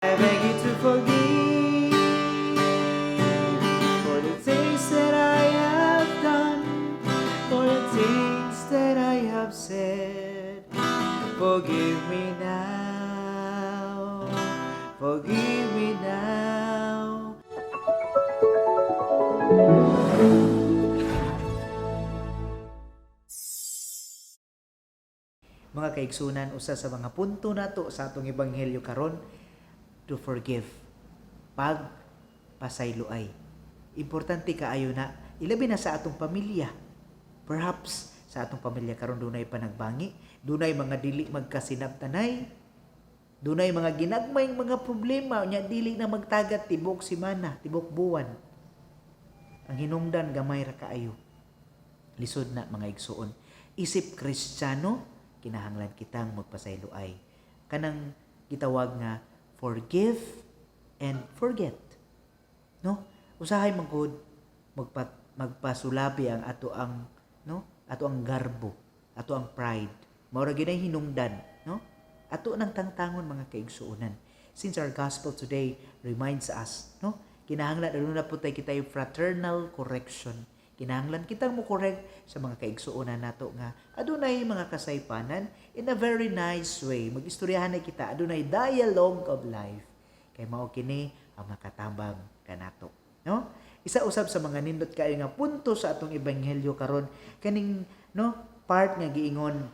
I beg you to forgive for the things that I have done, for the things that I have said. Forgive me now, forgive me now. Mga kaigsunan, usa sa mga punto nato sa atong ebanghelyo karon, to forgive, pagpasayloay. Importante kaayo na, ilabi na sa atong pamilya. Perhaps sa atong pamilya karon dunay panagbangi, dunay mga dili magkasinabtanay, dunay mga ginagmayng mga problema nya dili na magtagat tibok semana, tibok buwan. Ang hinungdan gamay ra kaayo. Lisod na mga igsuon. Isip Kristiyano, kinahanglan kitang magpasayloay. Kanang gitawag nga forgive and forget. No? Usahay magud magpasulabi ang ato ang ato ang garbo, ato ang pride. Mao ra ginay hinungdan, no? Ato nang tangtangon mga kaigsuonan. Since our gospel today reminds us, no? Kinahanglan na putay kita yung fraternal correction. Kinahanglan kitang mo correct sa mga kaigsuonan nato nga adunay mga kasaypanan in a very nice way. Magistoryahan na kita adunay dialogue of life. Kay mao kini ang makatabang kanato, no? Isa usab sa mga nindot kaayo nga punto sa atong ebanghelyo karon kaning part nga giingon,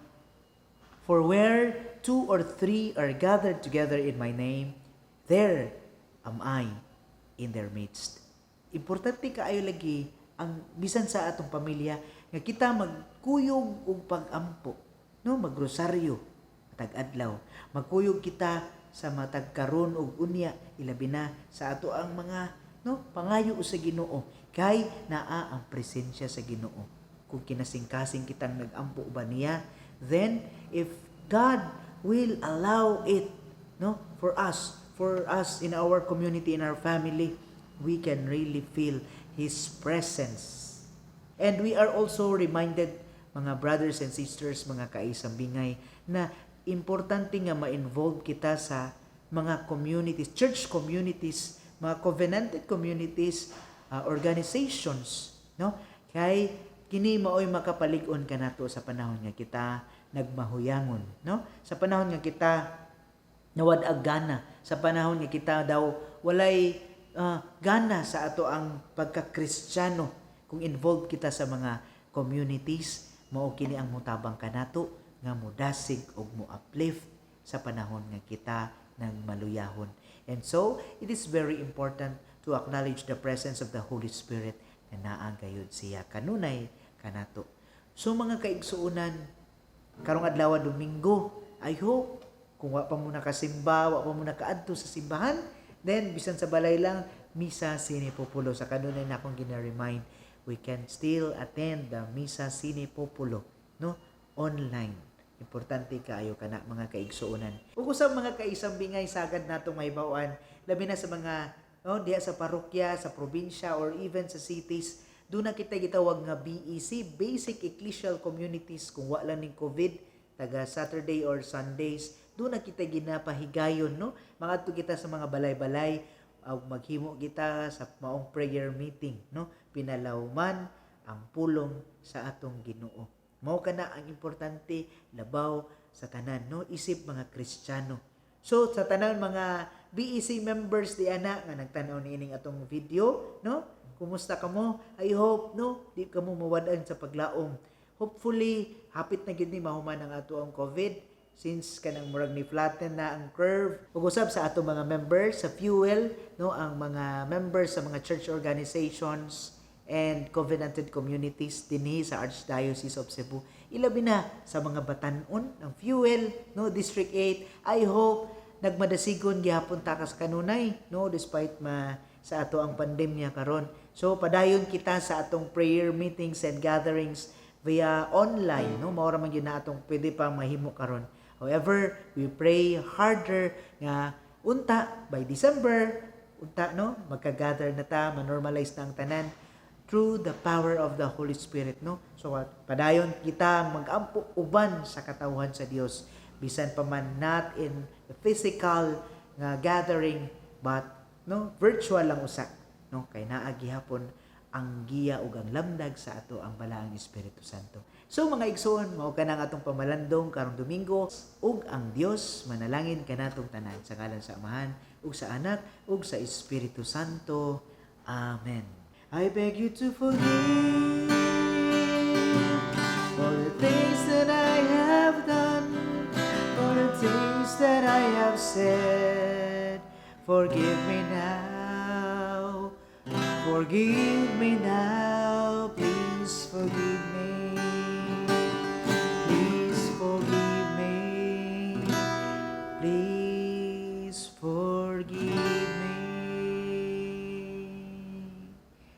for where 2 or 3 are gathered together in my name, there am I in their midst. Importante kaayo lagi ang bisan sa atong pamilya nga kita magkuyog og pag-ampo, no, magrosaryo tag-adlaw, magkuyog kita sa matag karon og unya, ilabi na sa ato ang mga pangayo sa Ginoo kay naa ang presensya sa Ginoo. Kung kinasingkasing kitang nag-ampo ba niya, then if God will allow it, for us in our community, in our family, we can really feel His presence. And we are also reminded, mga brothers and sisters, mga kaisang bingay, na importante nga ma-involve kita sa mga communities, church communities, mga covenanted communities, organizations, no? Kay kini maoy makapalig-on kanato sa panahon nga kita nagmahuyangon, no? Sa panahon nga kita nawad-ag gana, sa panahon nga kita daw walay gana sa ato ang pagka-Kristiyano. Kung involved kita sa mga communities, mao kini ang mutabang kanato nga mudasig og mo-uplift sa panahon nga kita nagmaluyahon. And so, it is very important to acknowledge the presence of the Holy Spirit na naa gayud siya kanunay kanato. So mga kaigsuunan, karong adlaw Domingo, I hope kung wa pa mo nakasimba, wa pa mo nakaadto sa simbahan, then bisan sa balay lang, Misa Sine Populo. Sa kanunay na akong gina-remind, we can still attend the Misa Sine Populo, no? Online. Importante kaayo kana mga kaigsuonan. Ug usab mga kaisang bingay sagad natong mahibaw-an, labi na sa mga diha sa parokya, sa probinsya or even sa cities, doon na kita gitawag nga BEC, Basic Ecclesial Communities, kung wala ning COVID, taga Saturday or Sundays, doon na kita ginapahigayon, no? Mangadto kita sa mga balay-balay, maghimo kita sa maong prayer meeting, no? Pinalawman ang pulong sa atong Ginoo. Mao kana ang importante, labaw sa tanan, no? Isip mga Kristiyano. So sa tanan mga BEC members di ana nga nagtan-aw niining atong video, no? Kumusta kamo? I hope di kamo mawad-an sa paglaom. Hopefully hapit na gyud ni mahuman ang ato ang COVID, since kanang murag ni flatten na ang curve. Ug usab sa ato mga members sa fuel, ang mga members sa mga church organizations and covenanted communities dinhi sa Archdiocese of Cebu, ilabi na sa mga batan-on ng fuel, District 8. I hope nagmadasigon gihapon ta kas kanunay, despite sa ato ang pandemya karon. So padayon kita sa atong prayer meetings and gatherings via online, mao ra man gyud na atong pwede pa mahimo karon. However, we pray harder nga unta by December, magka-gather na ta, ma-normalize na ang tanan through the power of the Holy Spirit, So padayon kita mag-ampo uban sa katawhan sa Dios, bisan pa man not in the physical nga gathering, but no, virtual lang usa, no, kay naa gihapon ang giya ug ang lamdag sa ato ang balaang Espiritu Santo. So mga igsoon, mao kanang atong pamalandong karong Domingo, ug ang Dios manalangin kanatong tanan sa ngalan sa Amahan ug sa Anak ug sa Espiritu Santo. Amen. I beg you to forgive for the things that I have done, for the things that I have said. Forgive me now, forgive me now, please forgive me.